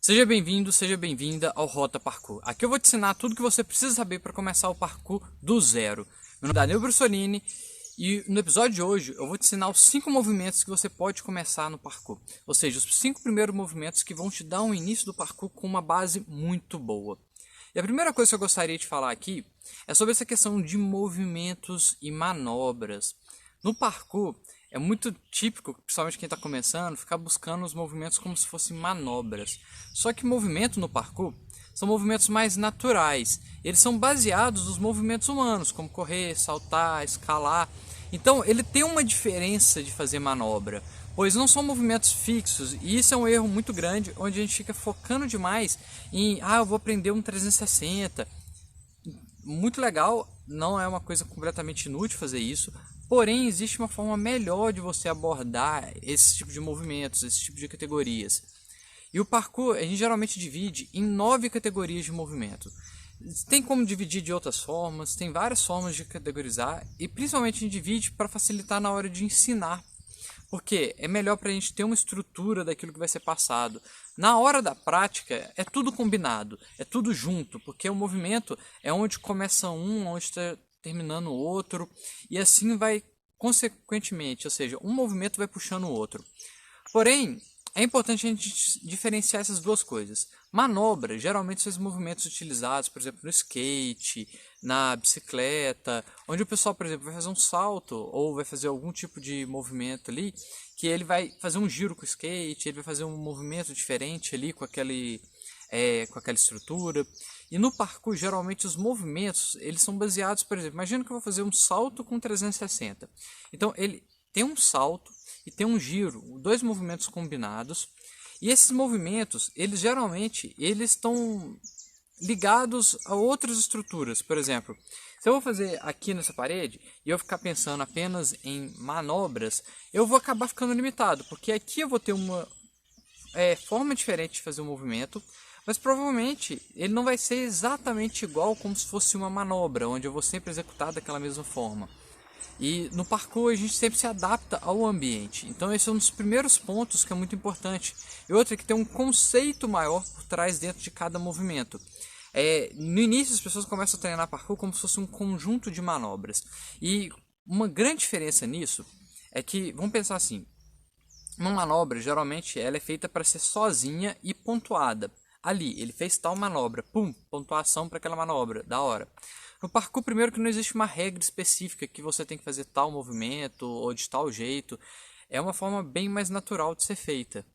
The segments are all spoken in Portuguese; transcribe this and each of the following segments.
Seja bem-vindo, seja bem-vinda ao Rota Parkour. Aqui eu vou te ensinar tudo que você precisa saber para começar o parkour do zero. Meu nome é Danilo Brussolini e no episódio de hoje eu vou te ensinar os 5 movimentos que você pode começar no parkour. Ou seja, os 5 primeiros movimentos que vão te dar um início do parkour com uma base muito boa. E a primeira coisa que eu gostaria de falar aqui é sobre essa questão de movimentos e manobras. No parkour, é muito típico, principalmente quem está começando, ficar buscando os movimentos como se fossem manobras. Só que movimento no parkour são movimentos mais naturais. Eles são baseados nos movimentos humanos, como correr, saltar, escalar. Então ele tem uma diferença de fazer manobra, pois não são movimentos fixos. E isso é um erro muito grande, onde a gente fica focando demais em eu vou aprender um 360. Muito legal, não é uma coisa completamente inútil fazer isso. Porém, existe uma forma melhor de você abordar esse tipo de movimentos, esse tipo de categorias. E o parkour, a gente geralmente divide em 9 categorias de movimento. Tem como dividir de outras formas, tem várias formas de categorizar, e principalmente a gente divide para facilitar na hora de ensinar. Porque é melhor para a gente ter uma estrutura daquilo que vai ser passado. Na hora da prática, é tudo combinado, é tudo junto, porque o movimento é onde começa um, onde está terminando o outro, e assim vai consequentemente, ou seja, um movimento vai puxando o outro. Porém, é importante a gente diferenciar essas duas coisas. Manobra, geralmente são os movimentos utilizados, por exemplo, no skate, na bicicleta, onde o pessoal, por exemplo, vai fazer um salto ou vai fazer algum tipo de movimento ali, que ele vai fazer um giro com o skate, ele vai fazer um movimento diferente ali com aquela estrutura. E no parkour, geralmente, os movimentos, eles são baseados, por exemplo, imagina que eu vou fazer um salto com 360. Então, ele tem um salto e tem um giro, dois movimentos combinados. E esses movimentos, eles geralmente, eles estão ligados a outras estruturas. Por exemplo, se eu vou fazer aqui nessa parede e eu ficar pensando apenas em manobras, eu vou acabar ficando limitado, porque aqui eu vou ter uma forma diferente de fazer o movimento, mas provavelmente ele não vai ser exatamente igual como se fosse uma manobra, onde eu vou sempre executar daquela mesma forma. E no parkour a gente sempre se adapta ao ambiente. Então esse é um dos primeiros pontos que é muito importante. E outro é que tem um conceito maior por trás dentro de cada movimento. No início as pessoas começam a treinar parkour como se fosse um conjunto de manobras. E uma grande diferença nisso é que, vamos pensar assim, uma manobra geralmente ela é feita para ser sozinha e pontuada. Ali, ele fez tal manobra, pum, pontuação para aquela manobra, da hora. No parkour, primeiro que não existe uma regra específica que você tem que fazer tal movimento ou de tal jeito. É uma forma bem mais natural de ser feita.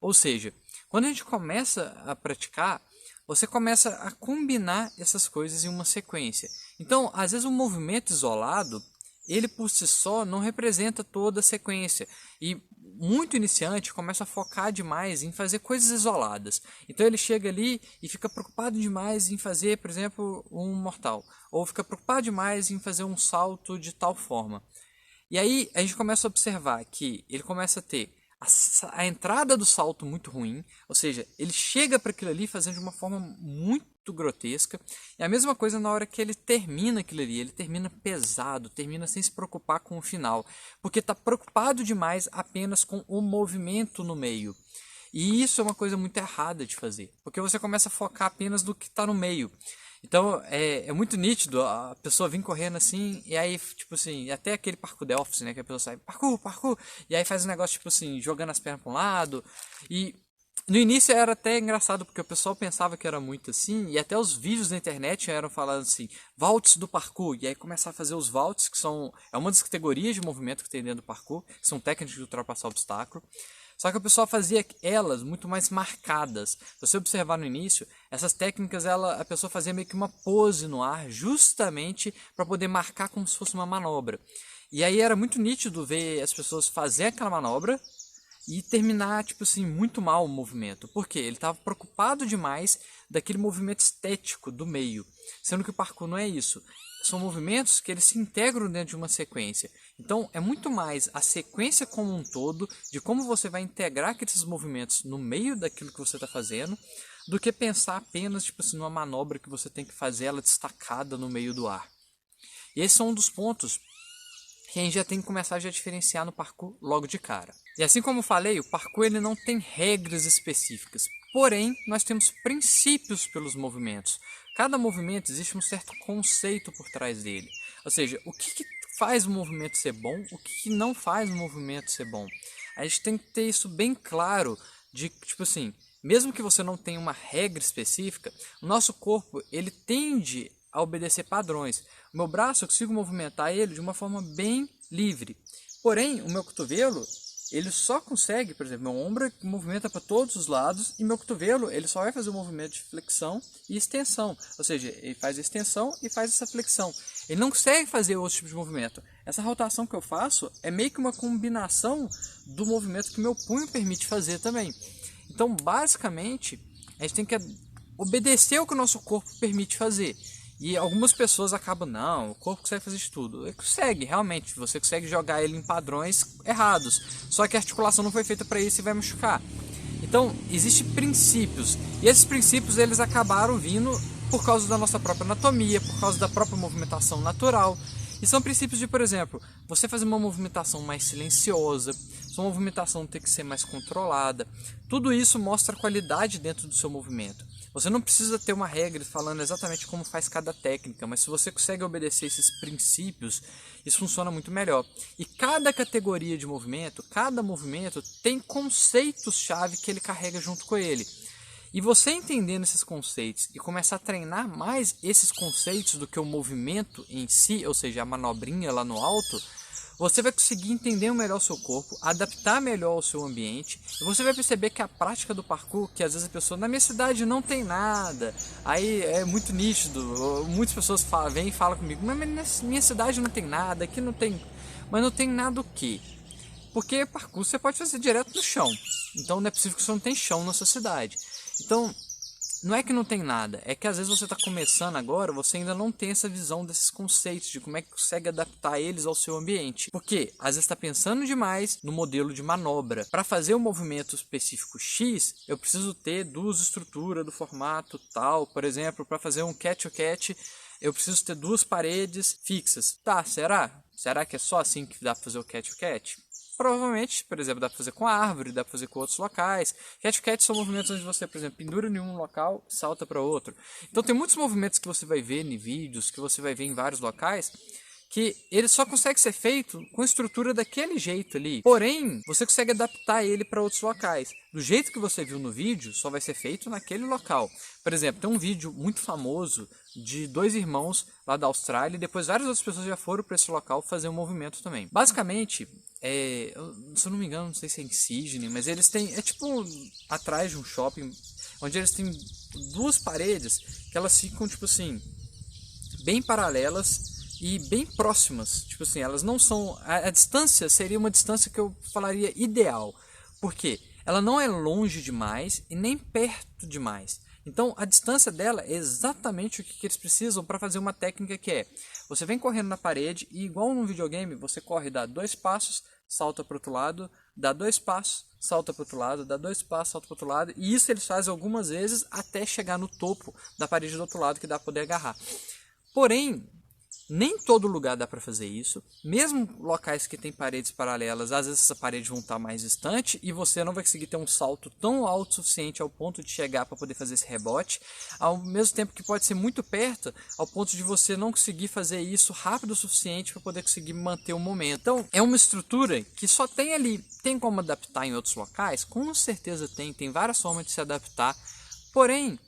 Ou seja, quando a gente começa a praticar, você começa a combinar essas coisas em uma sequência. Então, às vezes um movimento isolado, ele por si só não representa toda a sequência. E muito iniciante começa a focar demais em fazer coisas isoladas. Então ele chega ali e fica preocupado demais em fazer, por exemplo, um mortal. Ou fica preocupado demais em fazer um salto de tal forma. E aí a gente começa a observar que ele começa a ter a entrada do salto muito ruim, ou seja, ele chega para aquilo ali fazendo de uma forma muito grotesca. E a mesma coisa na hora que ele termina aquilo ali, ele termina pesado, termina sem se preocupar com o final, porque está preocupado demais apenas com o movimento no meio. E isso é uma coisa muito errada de fazer, porque você começa a focar apenas no que está no meio. Então é muito nítido a pessoa vir correndo assim, e aí, tipo assim, até aquele parkour The Office, né? Que a pessoa sai, parkour, parkour, e aí faz um negócio, tipo assim, jogando as pernas para um lado. E no início era até engraçado, porque o pessoal pensava que era muito assim, e até os vídeos na internet eram falando assim, vaults do parkour, e aí começar a fazer os vaults, que é uma das categorias de movimento que tem dentro do parkour, que são técnicas de ultrapassar obstáculo. Só que o pessoal fazia elas muito mais marcadas. Se você observar no início, essas técnicas a pessoa fazia meio que uma pose no ar, justamente para poder marcar como se fosse uma manobra. E aí era muito nítido ver as pessoas fazer aquela manobra e terminar, tipo assim, muito mal o movimento. Por quê? Ele estava preocupado demais daquele movimento estético do meio. Sendo que o parkour não é isso. São movimentos que eles se integram dentro de uma sequência. Então, é muito mais a sequência como um todo, de como você vai integrar aqueles movimentos no meio daquilo que você está fazendo, do que pensar apenas, tipo assim, numa manobra que você tem que fazer ela destacada no meio do ar. E esse é um dos pontos que a gente já tem que começar a diferenciar no parkour logo de cara. E assim como eu falei, o parkour ele não tem regras específicas. Porém, nós temos princípios pelos movimentos. Cada movimento existe um certo conceito por trás dele. Ou seja, o que faz o movimento ser bom, o que não faz o movimento ser bom. A gente tem que ter isso bem claro, de tipo assim, mesmo que você não tenha uma regra específica, o nosso corpo ele tende a obedecer padrões. O meu braço eu consigo movimentar ele de uma forma bem livre. Porém, o meu cotovelo ele só consegue, por exemplo, meu ombro movimenta para todos os lados e meu cotovelo ele só vai fazer o movimento de flexão e extensão. Ou seja, ele faz a extensão e faz essa flexão. Ele não consegue fazer outro tipo de movimento. Essa rotação que eu faço é meio que uma combinação do movimento que meu punho permite fazer também. Então, basicamente, a gente tem que obedecer o que o nosso corpo permite fazer. E algumas pessoas acabam, não, o corpo consegue fazer isso tudo. Ele consegue, realmente, você consegue jogar ele em padrões errados. Só que a articulação não foi feita para isso e vai machucar. Então, existem princípios. E esses princípios, eles acabaram vindo por causa da nossa própria anatomia, por causa da própria movimentação natural. E são princípios de, por exemplo, você fazer uma movimentação mais silenciosa, sua movimentação tem que ser mais controlada. Tudo isso mostra a qualidade dentro do seu movimento. Você não precisa ter uma regra falando exatamente como faz cada técnica, mas se você consegue obedecer esses princípios, isso funciona muito melhor. E cada categoria de movimento, cada movimento tem conceitos-chave que ele carrega junto com ele. E você entendendo esses conceitos e começar a treinar mais esses conceitos do que o movimento em si, ou seja, a manobrinha lá no alto, você vai conseguir entender melhor o seu corpo, adaptar melhor ao seu ambiente, e você vai perceber que a prática do parkour, que às vezes a pessoa, na minha cidade não tem nada, aí é muito nítido, muitas pessoas vêm e falam comigo, mas na minha cidade não tem nada, aqui não tem, mas não tem nada o quê? Porque parkour você pode fazer direto no chão, então não é possível que você não tenha chão na sua cidade. Então, não é que não tem nada, é que às vezes você está começando agora, você ainda não tem essa visão desses conceitos, de como é que consegue adaptar eles ao seu ambiente. Porque às vezes está pensando demais no modelo de manobra. Para fazer um movimento específico X, eu preciso ter duas estruturas do formato tal. Por exemplo, para fazer um catch-to-catch, eu preciso ter duas paredes fixas. Tá, será? Será que é só assim que dá para fazer o catch-to-catch? Provavelmente, por exemplo, dá para fazer com árvore, dá para fazer com outros locais. Catch-catch são movimentos onde você, por exemplo, pendura em um local e salta para outro. Então tem muitos movimentos que você vai ver em vídeos, que você vai ver em vários locais, que ele só consegue ser feito com a estrutura daquele jeito ali. Porém, você consegue adaptar ele para outros locais. Do jeito que você viu no vídeo, só vai ser feito naquele local. Por exemplo, tem um vídeo muito famoso de dois irmãos lá da Austrália e depois várias outras pessoas já foram para esse local fazer um movimento também. Basicamente, se eu não me engano, não sei se é em Sydney, mas eles têm, é tipo atrás de um shopping, onde eles têm duas paredes que elas ficam tipo assim, bem paralelas e bem próximas, tipo assim, elas não são, a distância seria uma distância que eu falaria ideal, porque ela não é longe demais e nem perto demais. Então a distância dela é exatamente o que eles precisam para fazer uma técnica que é, você vem correndo na parede e igual num videogame, você corre, dá 2 passos, salta para o outro lado, dá 2 passos, salta para o outro lado, dá 2 passos, salta para o outro lado, e isso eles fazem algumas vezes até chegar no topo da parede do outro lado que dá para poder agarrar. Porém, nem todo lugar dá para fazer isso, mesmo locais que tem paredes paralelas, às vezes essa parede vão estar mais distante e você não vai conseguir ter um salto tão alto o suficiente ao ponto de chegar para poder fazer esse rebote, ao mesmo tempo que pode ser muito perto, ao ponto de você não conseguir fazer isso rápido o suficiente para poder conseguir manter o momento. Então, é uma estrutura que só tem ali, tem como adaptar em outros locais? Com certeza tem várias formas de se adaptar, porém,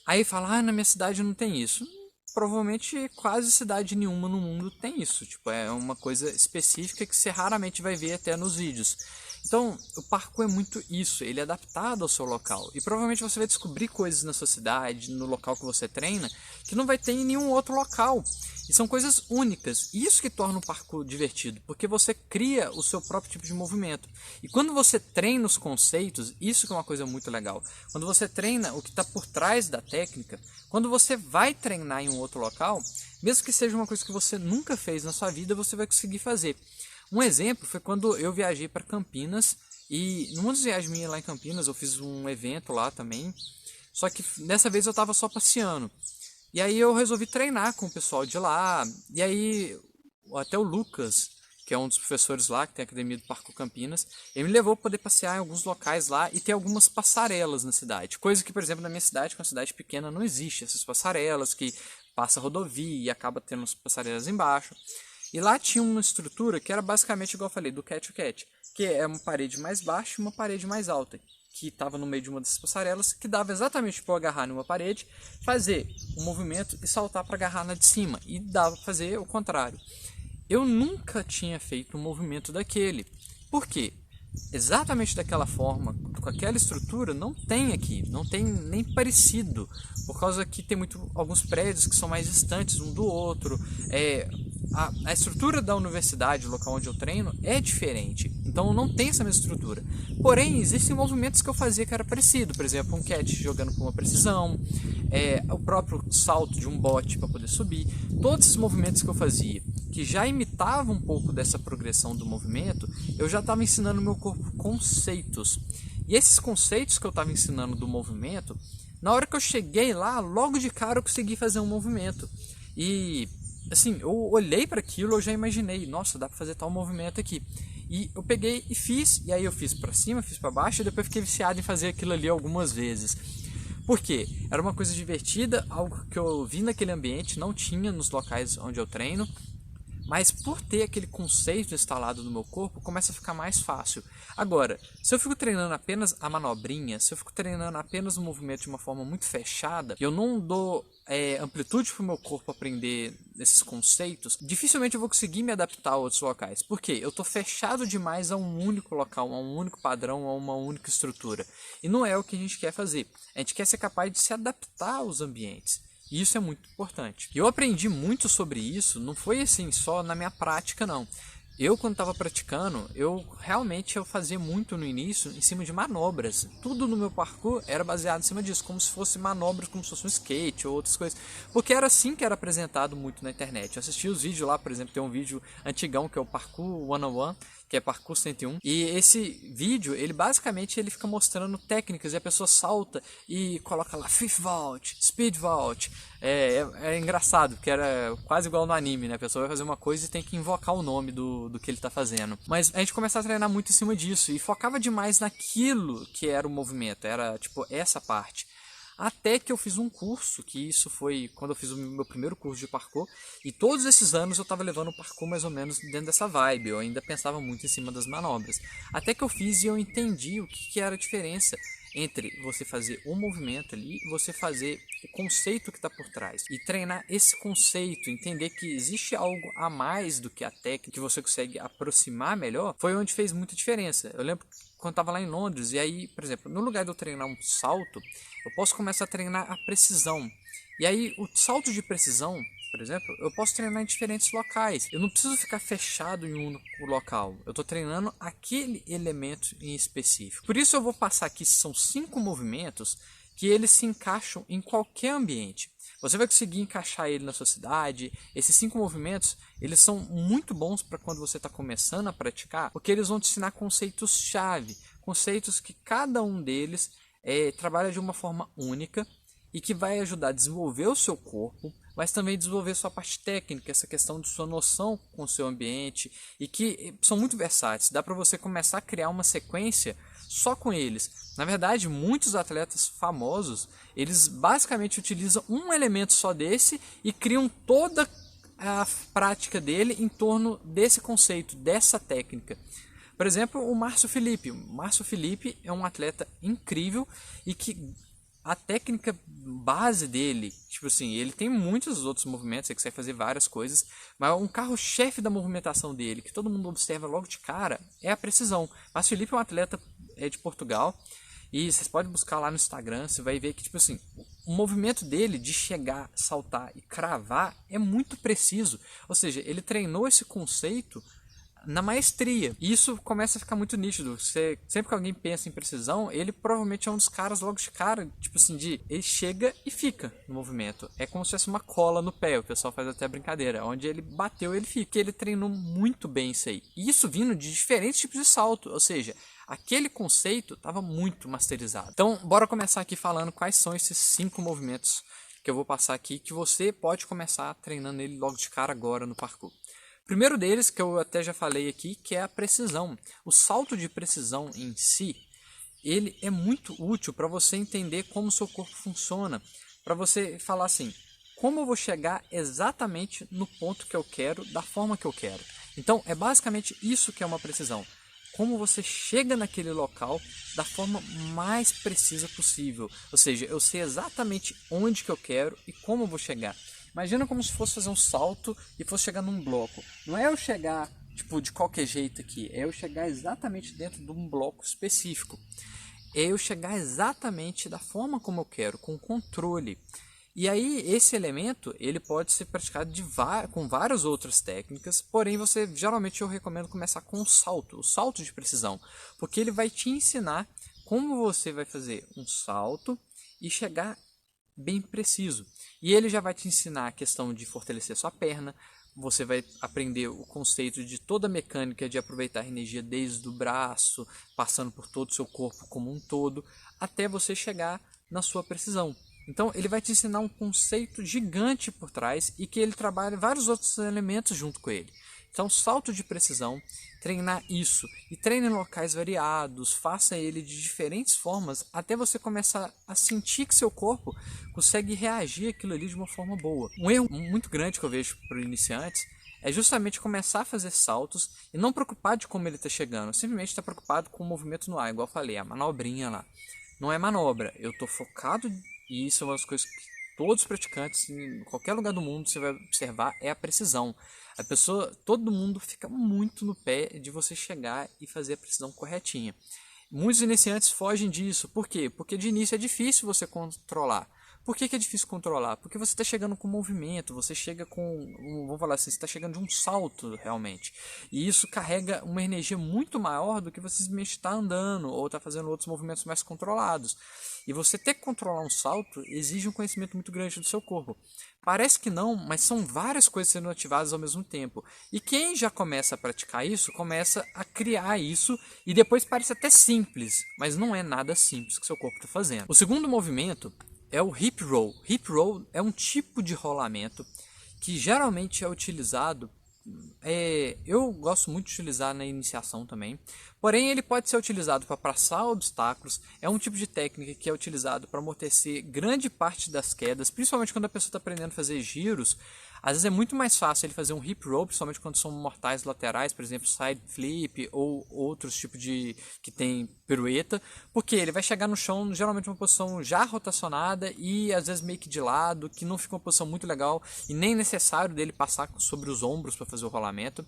aí fala, na minha cidade não tem isso. Provavelmente quase cidade nenhuma no mundo tem isso, tipo, é uma coisa específica que você raramente vai ver até nos vídeos. Então, o parkour é muito isso, ele é adaptado ao seu local. E provavelmente você vai descobrir coisas na sua cidade, no local que você treina, que não vai ter em nenhum outro local. E são coisas únicas. Isso que torna o parkour divertido, porque você cria o seu próprio tipo de movimento. E quando você treina os conceitos, isso que é uma coisa muito legal. Quando você treina o que está por trás da técnica, quando você vai treinar em um outro local, mesmo que seja uma coisa que você nunca fez na sua vida, você vai conseguir fazer. Um exemplo foi quando eu viajei para Campinas, e numa das viagens minhas lá em Campinas, eu fiz um evento lá também, só que dessa vez eu estava só passeando. E aí eu resolvi treinar com o pessoal de lá, e aí até o Lucas, que é um dos professores lá, que tem a Academia do Parkour Campinas, ele me levou para poder passear em alguns locais lá e ter algumas passarelas na cidade. Coisa que, por exemplo, na minha cidade, que é uma cidade pequena, não existe essas passarelas, que passa rodovia e acaba tendo as passarelas embaixo. E lá tinha uma estrutura que era basicamente, igual eu falei, do Cat to Cat, que é uma parede mais baixa e uma parede mais alta, que estava no meio de uma dessas passarelas, que dava exatamente para eu agarrar numa parede, fazer um movimento e saltar para agarrar na de cima, e dava para fazer o contrário. Eu nunca tinha feito um movimento daquele. Por quê? Exatamente daquela forma, com aquela estrutura, não tem aqui, não tem nem parecido, por causa que tem alguns prédios que são mais distantes um do outro. A estrutura da universidade, o local onde eu treino, é diferente, então não tem essa mesma estrutura. Porém, existem movimentos que eu fazia que era parecido, por exemplo, um catch jogando com uma precisão, o próprio salto de um bote para poder subir. Todos esses movimentos que eu fazia, que já imitavam um pouco dessa progressão do movimento, eu já estava ensinando no meu corpo conceitos. E esses conceitos que eu estava ensinando do movimento, na hora que eu cheguei lá, logo de cara eu consegui fazer um movimento. E assim, eu olhei para aquilo, eu já imaginei, nossa, dá para fazer tal movimento aqui. E eu peguei e fiz, e aí eu fiz para cima, fiz para baixo, e depois fiquei viciado em fazer aquilo ali algumas vezes. Por quê? Era uma coisa divertida, algo que eu vi naquele ambiente, não tinha nos locais onde eu treino. Mas por ter aquele conceito instalado no meu corpo, começa a ficar mais fácil. Agora, se eu fico treinando apenas a manobrinha, se eu fico treinando apenas o movimento de uma forma muito fechada, eu não dou amplitude para o meu corpo aprender esses conceitos, dificilmente eu vou conseguir me adaptar a outros locais. Por quê? Eu estou fechado demais a um único local, a um único padrão, a uma única estrutura. E não é o que a gente quer fazer. A gente quer ser capaz de se adaptar aos ambientes. E isso é muito importante. Eu aprendi muito sobre isso, não foi assim só na minha prática não. Eu quando estava praticando, eu fazia muito no início em cima de manobras. Tudo no meu parkour era baseado em cima disso, como se fosse manobras, como se fosse um skate ou outras coisas. Porque era assim que era apresentado muito na internet. Eu assisti os vídeos lá, por exemplo, tem um vídeo antigão que é o Parkour 101, que é Parkour 101. E esse vídeo, ele basicamente ele fica mostrando técnicas e a pessoa salta e coloca lá Fifth Vault, Speed Vault. É engraçado, porque era quase igual no anime, né? A pessoa vai fazer uma coisa e tem que invocar o nome do que ele tá fazendo. Mas a gente começava a treinar muito em cima disso e focava demais naquilo que era o movimento, era tipo essa parte. Até que eu fiz um curso, que isso foi quando eu fiz o meu primeiro curso de parkour, e todos esses anos eu estava levando o parkour mais ou menos dentro dessa vibe, eu ainda pensava muito em cima das manobras. Até que eu fiz e eu entendi o que era a diferença entre você fazer o movimento ali e você fazer o conceito que está por trás. E treinar esse conceito, entender que existe algo a mais do que a técnica, que você consegue aproximar melhor, foi onde fez muita diferença. Eu lembro quando estava lá em Londres, e aí, por exemplo, no lugar de eu treinar um salto, eu posso começar a treinar a precisão. E aí, o salto de precisão, por exemplo, eu posso treinar em diferentes locais. Eu não preciso ficar fechado em um único local. Eu estou treinando aquele elemento em específico. Por isso eu vou passar aqui, são 5 movimentos que eles se encaixam em qualquer ambiente. Você vai conseguir encaixar ele na sua cidade. Esses 5 movimentos, eles são muito bons para quando você está começando a praticar, porque eles vão te ensinar conceitos-chave, conceitos que cada um deles trabalha de uma forma única e que vai ajudar a desenvolver o seu corpo, mas também desenvolver sua parte técnica, essa questão de sua noção com o seu ambiente, e que são muito versáteis. Dá para você começar a criar uma sequência só com eles. Na verdade, muitos atletas famosos, eles basicamente utilizam um elemento só desse e criam toda a prática dele em torno desse conceito, dessa técnica. Por exemplo, o Márcio Felipe. O Márcio Felipe é um atleta incrível e que a técnica base dele, tipo assim, ele tem muitos outros movimentos, ele consegue fazer várias coisas, mas um carro-chefe da movimentação dele, que todo mundo observa logo de cara, é a precisão. Mas Felipe é um atleta de Portugal, e vocês podem buscar lá no Instagram, você vai ver que, tipo assim, o movimento dele de chegar, saltar e cravar é muito preciso. Ou seja, ele treinou esse conceito na maestria. E isso começa a ficar muito nítido. Sempre que alguém pensa em precisão, ele provavelmente é um dos caras logo de cara, tipo assim, ele chega e fica no movimento. É como se fosse uma cola no pé, o pessoal faz até brincadeira. Onde ele bateu, ele fica. Ele treinou muito bem isso aí. E isso vindo de diferentes tipos de salto, ou seja, aquele conceito estava muito masterizado. Então, bora começar aqui falando quais são esses 5 movimentos que eu vou passar aqui, que você pode começar treinando ele logo de cara agora no parkour. primeiro deles, que eu até já falei aqui, que é a precisão. O salto de precisão em si, ele é muito útil para você entender como o seu corpo funciona, para você falar assim, como eu vou chegar exatamente no ponto que eu quero, da forma que eu quero. Então, é basicamente isso que é uma precisão. Como você chega naquele local da forma mais precisa possível. Ou seja, eu sei exatamente onde que eu quero e como eu vou chegar. Imagina como se fosse fazer um salto e fosse chegar num bloco. Não é eu chegar tipo de qualquer jeito aqui, é eu chegar exatamente dentro de um bloco específico. É eu chegar exatamente da forma como eu quero, com controle. E aí esse elemento ele pode ser praticado com várias outras técnicas, porém geralmente eu recomendo começar com o salto de precisão, porque ele vai te ensinar como você vai fazer um salto e chegar bem preciso. E ele já vai te ensinar a questão de fortalecer sua perna, você vai aprender o conceito de toda a mecânica de aproveitar a energia desde o braço, passando por todo o seu corpo como um todo, até você chegar na sua precisão. Então ele vai te ensinar um conceito gigante por trás e que ele trabalha vários outros elementos junto com ele. Então salto de precisão, treinar isso e treine em locais variados, faça ele de diferentes formas até você começar a sentir que seu corpo consegue reagir àquilo ali de uma forma boa. Um erro muito grande que eu vejo para iniciantes é justamente começar a fazer saltos e não preocupar de como ele está chegando, simplesmente estar preocupado com o movimento no ar, igual eu falei, a manobrinha lá. Não é manobra, eu estou focado e isso é uma das coisas que todos os praticantes, em qualquer lugar do mundo, você vai observar, é a precisão. Todo mundo fica muito no pé de você chegar e fazer a precisão corretinha. Muitos iniciantes fogem disso. Por quê? Porque de início é difícil você controlar. Por que é difícil controlar? Porque você está chegando com movimento, você chega vamos falar assim, você está chegando de um salto realmente. E isso carrega uma energia muito maior do que você simplesmente está andando ou está fazendo outros movimentos mais controlados. E você ter que controlar um salto exige um conhecimento muito grande do seu corpo. Parece que não, mas são várias coisas sendo ativadas ao mesmo tempo. E quem já começa a praticar isso, começa a criar isso e depois parece até simples, mas não é nada simples que seu corpo está fazendo. O segundo movimento é o hip roll. Hip roll é um tipo de rolamento que geralmente é utilizado, eu gosto muito de utilizar na iniciação também, porém ele pode ser utilizado para passar obstáculos, é um tipo de técnica que é utilizado para amortecer grande parte das quedas, principalmente quando a pessoa está aprendendo a fazer giros. Às vezes é muito mais fácil ele fazer um hip roll, principalmente quando são mortais laterais, por exemplo, side flip ou outros tipos que tem pirueta, porque ele vai chegar no chão geralmente uma posição já rotacionada e às vezes meio que de lado, que não fica uma posição muito legal e nem necessário dele passar sobre os ombros para fazer o rolamento.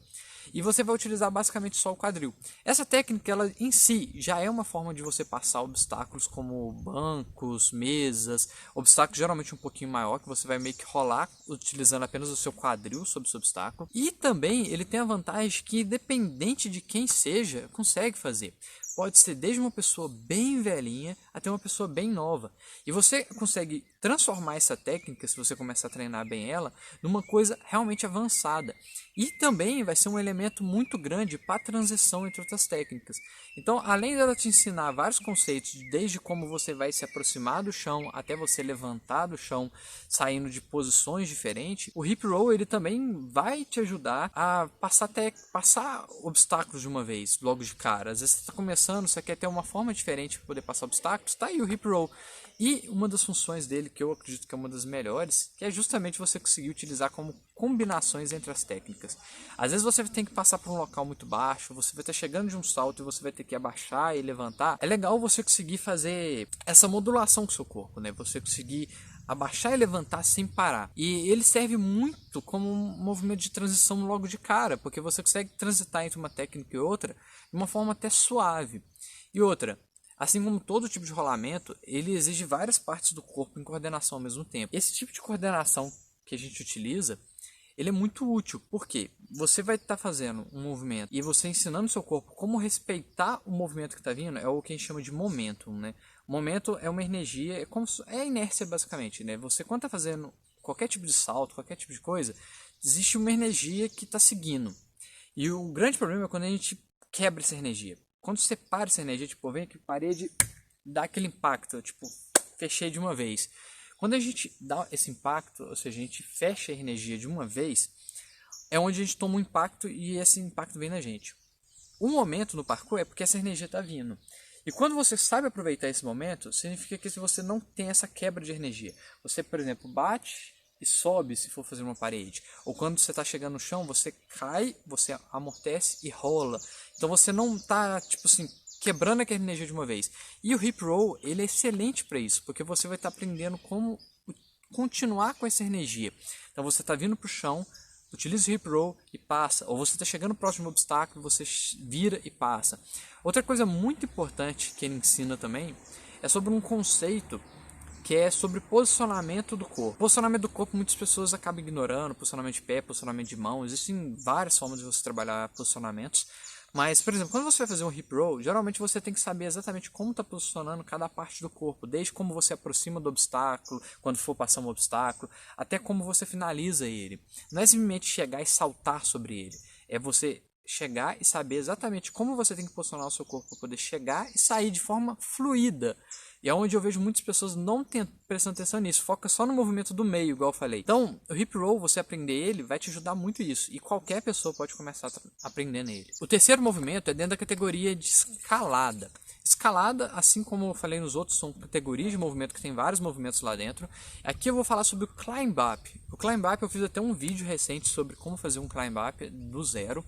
E você vai utilizar basicamente só o quadril. Essa técnica, ela em si, já é uma forma de você passar obstáculos como bancos, mesas, obstáculos geralmente um pouquinho maior, que você vai meio que rolar utilizando apenas o seu quadril sobre esse obstáculo. E também ele tem a vantagem que, independente de quem seja, consegue fazer. Pode ser desde uma pessoa bem velhinha até uma pessoa bem nova. E você consegue transformar essa técnica, se você começar a treinar bem ela, numa coisa realmente avançada. E também vai ser um elemento muito grande para a transição entre outras técnicas. Então, além dela te ensinar vários conceitos, desde como você vai se aproximar do chão até você levantar do chão, saindo de posições diferentes, o hip roll ele também vai te ajudar a passar obstáculos de uma vez, logo de cara. Às vezes você está começando, você quer ter uma forma diferente para poder passar obstáculos, tá aí o hip roll. E uma das funções dele, que eu acredito que é uma das melhores, que é justamente você conseguir utilizar como combinações entre as técnicas. Às vezes você tem que passar por um local muito baixo, você vai estar chegando de um salto e você vai ter que abaixar e levantar. É legal você conseguir fazer essa modulação com o seu corpo, né? Você conseguir abaixar e levantar sem parar. E ele serve muito como um movimento de transição logo de cara, porque você consegue transitar entre uma técnica e outra de uma forma até suave. E outra, assim como todo tipo de rolamento, ele exige várias partes do corpo em coordenação ao mesmo tempo. Esse tipo de coordenação que a gente utiliza, ele é muito útil, porque você vai estar fazendo um movimento e você ensinando o seu corpo como respeitar o movimento que está vindo, é o que a gente chama de momentum, né? O momento é uma energia, é a inércia basicamente, né? Você quando está fazendo qualquer tipo de salto, qualquer tipo de coisa, existe uma energia que está seguindo. E o grande problema é quando a gente quebra essa energia. Quando você para essa energia, tipo, vem aqui parede, dá aquele impacto, tipo, fechei de uma vez. Quando a gente dá esse impacto, ou seja, a gente fecha a energia de uma vez, é onde a gente toma um impacto e esse impacto vem na gente. O momento no parkour é porque essa energia está vindo. E quando você sabe aproveitar esse momento, significa que se você não tem essa quebra de energia, você, por exemplo, bate e sobe se for fazer uma parede. Ou quando você está chegando no chão, você cai, você amortece e rola. Então você não está, tipo assim, quebrando aquela energia de uma vez. E o hip roll, ele é excelente para isso, porque você vai estar aprendendo como continuar com essa energia. Então você está vindo para o chão, utiliza o hip roll e passa. Ou você está chegando próximo do obstáculo, você vira e passa. Outra coisa muito importante que ele ensina também é sobre um conceito que é sobre posicionamento do corpo. Posicionamento do corpo muitas pessoas acabam ignorando, posicionamento de pé, posicionamento de mão. Existem várias formas de você trabalhar posicionamentos. Mas, por exemplo, quando você vai fazer um hip roll, geralmente você tem que saber exatamente como está posicionando cada parte do corpo, desde como você aproxima do obstáculo, quando for passar um obstáculo, até como você finaliza ele. Não é simplesmente chegar e saltar sobre ele, é você chegar e saber exatamente como você tem que posicionar o seu corpo para poder chegar e sair de forma fluida. E é onde eu vejo muitas pessoas não prestando atenção nisso, foca só no movimento do meio, igual eu falei. Então, o hip roll, você aprender ele, vai te ajudar muito isso. E qualquer pessoa pode começar a aprender nele. O terceiro movimento é dentro da categoria de escalada. Escalada, assim como eu falei nos outros, são categorias de movimento que tem vários movimentos lá dentro. Aqui eu vou falar sobre o climb up. O climb up eu fiz até um vídeo recente sobre como fazer um climb up do zero.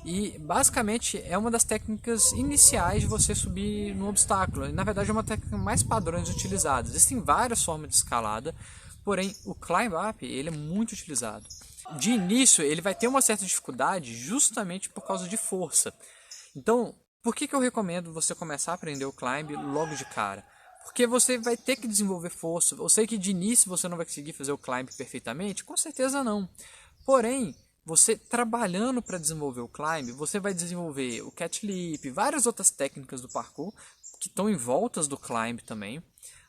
E basicamente é uma das técnicas iniciais de você subir no obstáculo. Na verdade é uma técnica mais padrões utilizadas. Existem várias formas de escalada, porém o climb up ele é muito utilizado. De início ele vai ter uma certa dificuldade justamente por causa de força. Então, por que eu recomendo você começar a aprender o climb logo de cara? Porque você vai ter que desenvolver força. Eu sei que de início você não vai conseguir fazer o climb perfeitamente, com certeza não. Porém, você trabalhando para desenvolver o climb, você vai desenvolver o cat leap, várias outras técnicas do parkour que estão em voltas do climb também,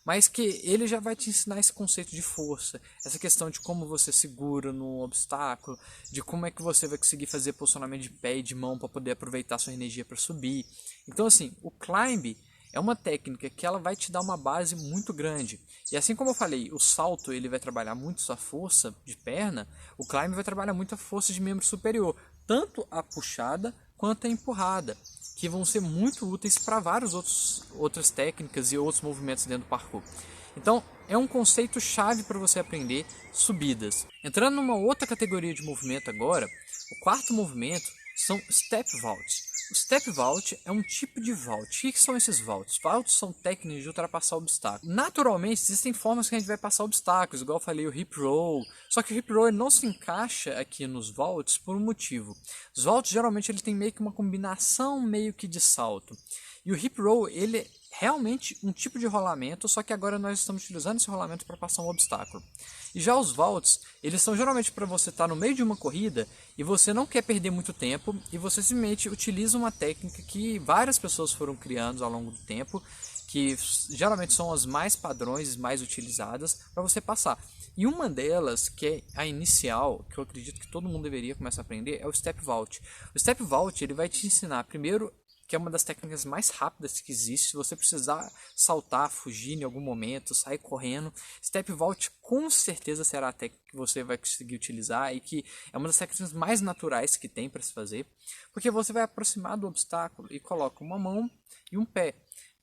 mas que ele já vai te ensinar esse conceito de força, essa questão de como você segura no obstáculo, de como é que você vai conseguir fazer posicionamento de pé e de mão para poder aproveitar sua energia para subir. Então assim, o climb é uma técnica que ela vai te dar uma base muito grande. E assim como eu falei, o salto ele vai trabalhar muito sua força de perna, o climb vai trabalhar muito a força de membro superior, tanto a puxada quanto a empurrada, que vão ser muito úteis para várias outras técnicas e outros movimentos dentro do parkour. Então, é um conceito chave para você aprender subidas. Entrando numa outra categoria de movimento agora, o quarto movimento são step vaults. O step vault é um tipo de vault. O que são esses vaults? Vaults são técnicas de ultrapassar obstáculos. Naturalmente, existem formas que a gente vai passar obstáculos, igual eu falei, o hip roll. Só que o hip roll não se encaixa aqui nos vaults por um motivo. Os vaults, geralmente, ele tem meio que uma combinação meio que de salto. E o hip roll, ele é realmente um tipo de rolamento, só que agora nós estamos utilizando esse rolamento para passar um obstáculo. E já os vaults, eles são geralmente para você estar no meio de uma corrida e você não quer perder muito tempo e você simplesmente utiliza uma técnica que várias pessoas foram criando ao longo do tempo, que geralmente são as mais padrões, mais utilizadas para você passar. E uma delas, que é a inicial, que eu acredito que todo mundo deveria começar a aprender, é o Step Vault. O Step Vault ele vai te ensinar primeiro, que é uma das técnicas mais rápidas que existe. Se você precisar saltar, fugir em algum momento, sair correndo, Step Vault com certeza será a técnica que você vai conseguir utilizar e que é uma das técnicas mais naturais que tem para se fazer, porque você vai aproximar do obstáculo e coloca uma mão e um pé.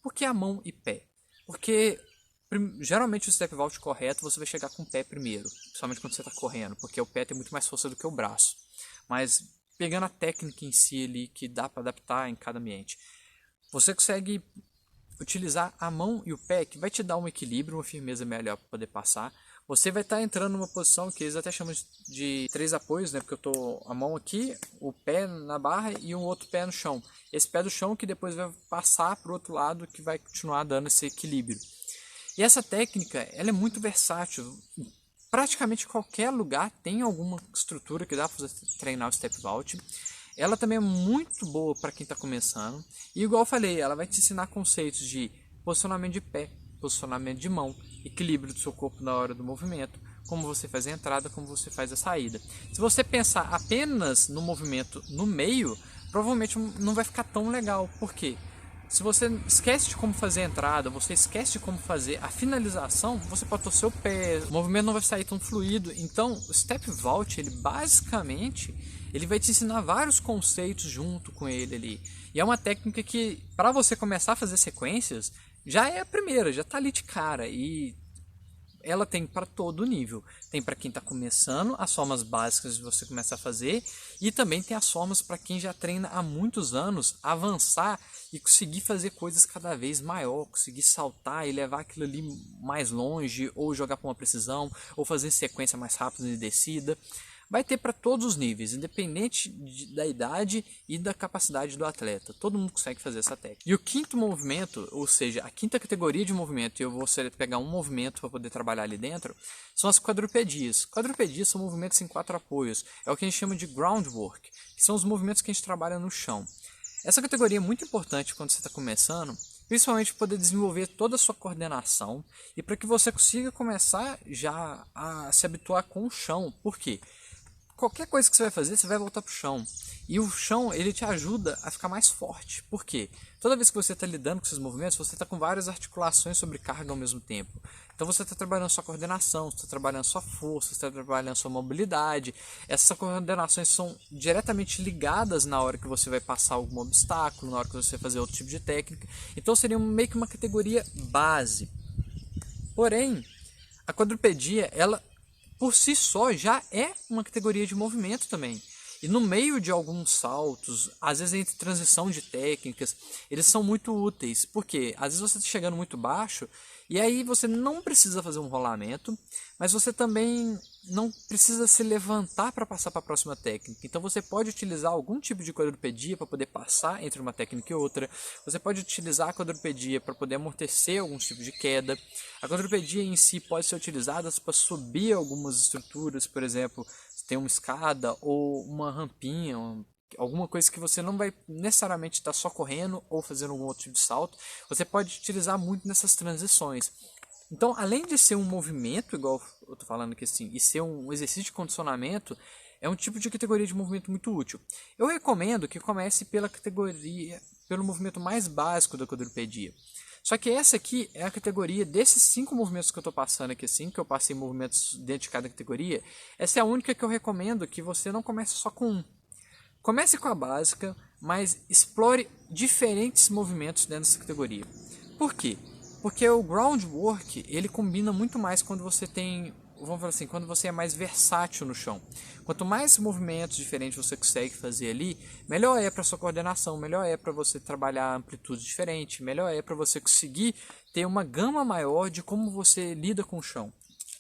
Por que a mão e pé? Porque geralmente o Step Vault correto você vai chegar com o pé primeiro, principalmente quando você está correndo, porque o pé tem muito mais força do que o braço. Mas pegando a técnica em si ali, que dá para adaptar em cada ambiente, você consegue utilizar a mão e o pé, que vai te dar um equilíbrio, uma firmeza melhor para poder passar. Você vai estar entrando numa posição que eles até chamam de 3 apoios, né? Porque eu tô a mão aqui, o pé na barra e um outro pé no chão. Esse pé do chão que depois vai passar para o outro lado, que vai continuar dando esse equilíbrio. E essa técnica, ela é muito versátil. Praticamente qualquer lugar tem alguma estrutura que dá para você treinar o Step Vault. Ela também é muito boa para quem está começando. E igual eu falei, ela vai te ensinar conceitos de posicionamento de pé, posicionamento de mão, equilíbrio do seu corpo na hora do movimento, como você faz a entrada, como você faz a saída. Se você pensar apenas no movimento no meio, provavelmente não vai ficar tão legal. Por quê? Se você esquece de como fazer a entrada, você esquece de como fazer a finalização, você pode torcer o pé, o movimento não vai sair tão fluido. Então, o Step Vault, ele basicamente, ele vai te ensinar vários conceitos junto com ele ali. E é uma técnica que, para você começar a fazer sequências, já é a primeira, já tá ali de cara. E ela tem para todo nível. Tem para quem está começando, as formas básicas de você começar a fazer, e também tem as formas para quem já treina há muitos anos, avançar e conseguir fazer coisas cada vez maior, conseguir saltar e levar aquilo ali mais longe, ou jogar com uma precisão, ou fazer sequência mais rápida de descida. Vai ter para todos os níveis, independente da idade e da capacidade do atleta. Todo mundo consegue fazer essa técnica. E o quinto movimento, ou seja, a quinta categoria de movimento, e eu vou pegar um movimento para poder trabalhar ali dentro, são as quadrupedias. Quadrupedias são movimentos em 4 apoios. É o que a gente chama de groundwork, que são os movimentos que a gente trabalha no chão. Essa categoria é muito importante quando você está começando, principalmente para poder desenvolver toda a sua coordenação e para que você consiga começar já a se habituar com o chão. Por quê? Qualquer coisa que você vai fazer, você vai voltar para o chão. E o chão, ele te ajuda a ficar mais forte. Por quê? Toda vez que você está lidando com esses movimentos, você está com várias articulações sobre carga ao mesmo tempo. Então você está trabalhando sua coordenação, você está trabalhando sua força, você está trabalhando sua mobilidade. Essas coordenações são diretamente ligadas na hora que você vai passar algum obstáculo, na hora que você vai fazer outro tipo de técnica. Então seria meio que uma categoria base. Porém, a quadrupedia, ela por si só já é uma categoria de movimento também. E no meio de alguns saltos, às vezes entre transição de técnicas, eles são muito úteis. Porque às vezes você está chegando muito baixo e aí você não precisa fazer um rolamento, mas você também não precisa se levantar para passar para a próxima técnica. Então você pode utilizar algum tipo de quadrupedia para poder passar entre uma técnica e outra. Você pode utilizar a quadrupedia para poder amortecer algum tipo de queda. A quadrupedia em si pode ser utilizada para subir algumas estruturas, por exemplo, se tem uma escada ou uma rampinha, alguma coisa que você não vai necessariamente estar só correndo ou fazendo algum outro tipo de salto. Você pode utilizar muito nessas transições. Então, além de ser um movimento, igual eu estou falando aqui assim, e ser um exercício de condicionamento, é um tipo de categoria de movimento muito útil. Eu recomendo que comece pelo movimento mais básico da quadrupedia. Só que essa aqui é a categoria desses 5 movimentos que eu estou passando aqui assim, que eu passei movimentos dentro de cada categoria, essa é a única que eu recomendo que você não comece só com um. Comece com a básica, mas explore diferentes movimentos dentro dessa categoria. Por quê? Porque o groundwork, ele combina muito mais quando você tem, vamos falar assim, quando você é mais versátil no chão. Quanto mais movimentos diferentes você consegue fazer ali, melhor é para sua coordenação, melhor é para você trabalhar amplitude diferente, melhor é para você conseguir ter uma gama maior de como você lida com o chão.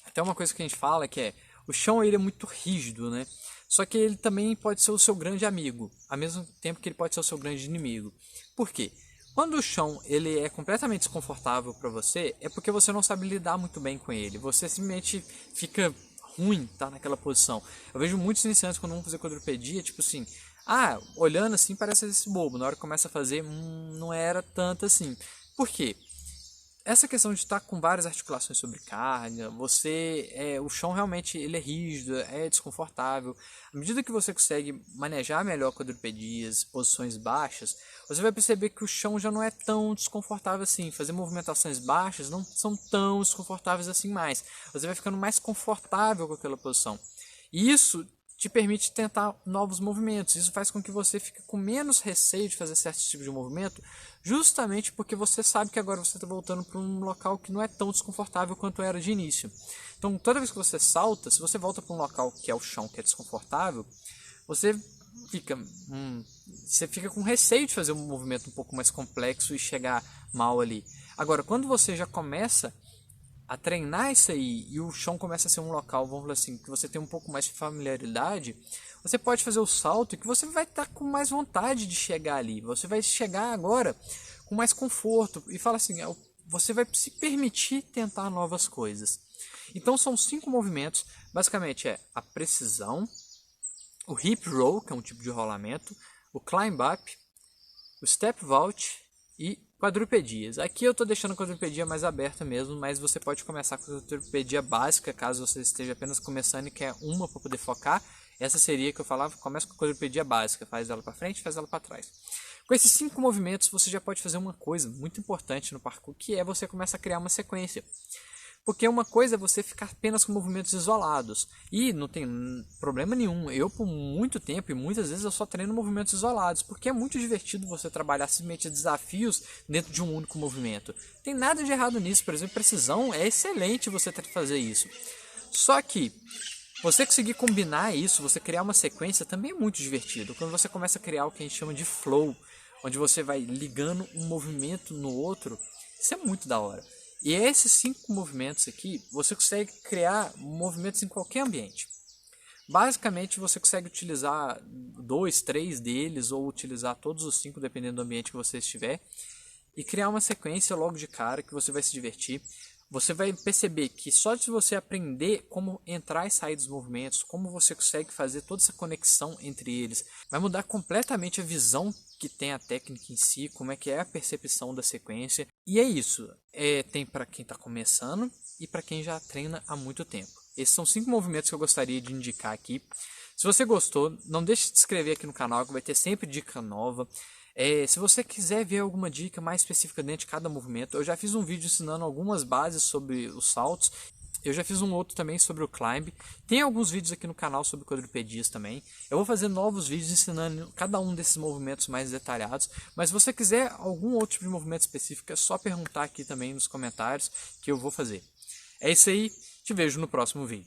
Até uma coisa que a gente fala que é, o chão ele é muito rígido, né? Só que ele também pode ser o seu grande amigo, ao mesmo tempo que ele pode ser o seu grande inimigo. Por quê? Quando o chão ele é completamente desconfortável para você, é porque você não sabe lidar muito bem com ele. Você simplesmente fica ruim, tá naquela posição. Eu vejo muitos iniciantes quando vão fazer quadrupedia, tipo assim, olhando assim parece esse bobo. Na hora que começa a fazer, não era tanto assim. Por quê? Essa questão de estar com várias articulações sobre carga, o chão realmente ele é rígido, é desconfortável. À medida que você consegue manejar melhor quadrupedias, posições baixas, você vai perceber que o chão já não é tão desconfortável assim. Fazer movimentações baixas não são tão desconfortáveis assim mais. Você vai ficando mais confortável com aquela posição. E isso te permite tentar novos movimentos. Isso faz com que você fique com menos receio de fazer certos tipos de movimento, justamente porque você sabe que agora você está voltando para um local que não é tão desconfortável quanto era de início. Então, toda vez que você salta, se você volta para um local que é o chão, que é desconfortável, você fica com receio de fazer um movimento um pouco mais complexo e chegar mal ali. Agora, quando você já começa a treinar isso aí e o chão começa a ser um local, vamos falar assim, que você tem um pouco mais de familiaridade, você pode fazer o salto que você vai estar com mais vontade de chegar ali. Você vai chegar agora com mais conforto e fala assim, você vai se permitir tentar novas coisas. Então são 5 movimentos, basicamente é a precisão, o hip roll, que é um tipo de rolamento, o climb up, o step vault e quadrupedias. Aqui eu estou deixando a quadrupedia mais aberta mesmo, mas você pode começar com a quadrupedia básica, caso você esteja apenas começando e quer uma para poder focar. Essa seria que eu falava, começa com a quadrupedia básica, faz ela para frente, faz ela para trás. Com esses 5 movimentos você já pode fazer uma coisa muito importante no parkour, que é você começa a criar uma sequência. Porque uma coisa é você ficar apenas com movimentos isolados. E não tem problema nenhum. Eu, por muito tempo, e muitas vezes eu só treino movimentos isolados. Porque é muito divertido você trabalhar simplesmente desafios dentro de um único movimento. Tem nada de errado nisso. Por exemplo, precisão é excelente você ter que fazer isso. Só que você conseguir combinar isso, você criar uma sequência, também é muito divertido. Quando você começa a criar o que a gente chama de flow, onde você vai ligando um movimento no outro, isso é muito da hora. E esses 5 movimentos aqui, você consegue criar movimentos em qualquer ambiente. Basicamente, você consegue utilizar 2, 3 deles, ou utilizar todos os 5, dependendo do ambiente que você estiver, e criar uma sequência logo de cara que você vai se divertir. Você vai perceber que só de você aprender como entrar e sair dos movimentos, como você consegue fazer toda essa conexão entre eles, vai mudar completamente a visão que tem a técnica em si, como é que é a percepção da sequência. E é isso, tem para quem está começando e para quem já treina há muito tempo. Esses são 5 movimentos que eu gostaria de indicar aqui. Se você gostou, não deixe de se inscrever aqui no canal, que vai ter sempre dica nova. Se você quiser ver alguma dica mais específica dentro de cada movimento, eu já fiz um vídeo ensinando algumas bases sobre os saltos. Eu já fiz um outro também sobre o climb. Tem alguns vídeos aqui no canal sobre quadrupedias também. Eu vou fazer novos vídeos ensinando cada um desses movimentos mais detalhados. Mas se você quiser algum outro tipo de movimento específico, é só perguntar aqui também nos comentários que eu vou fazer. É isso aí, te vejo no próximo vídeo.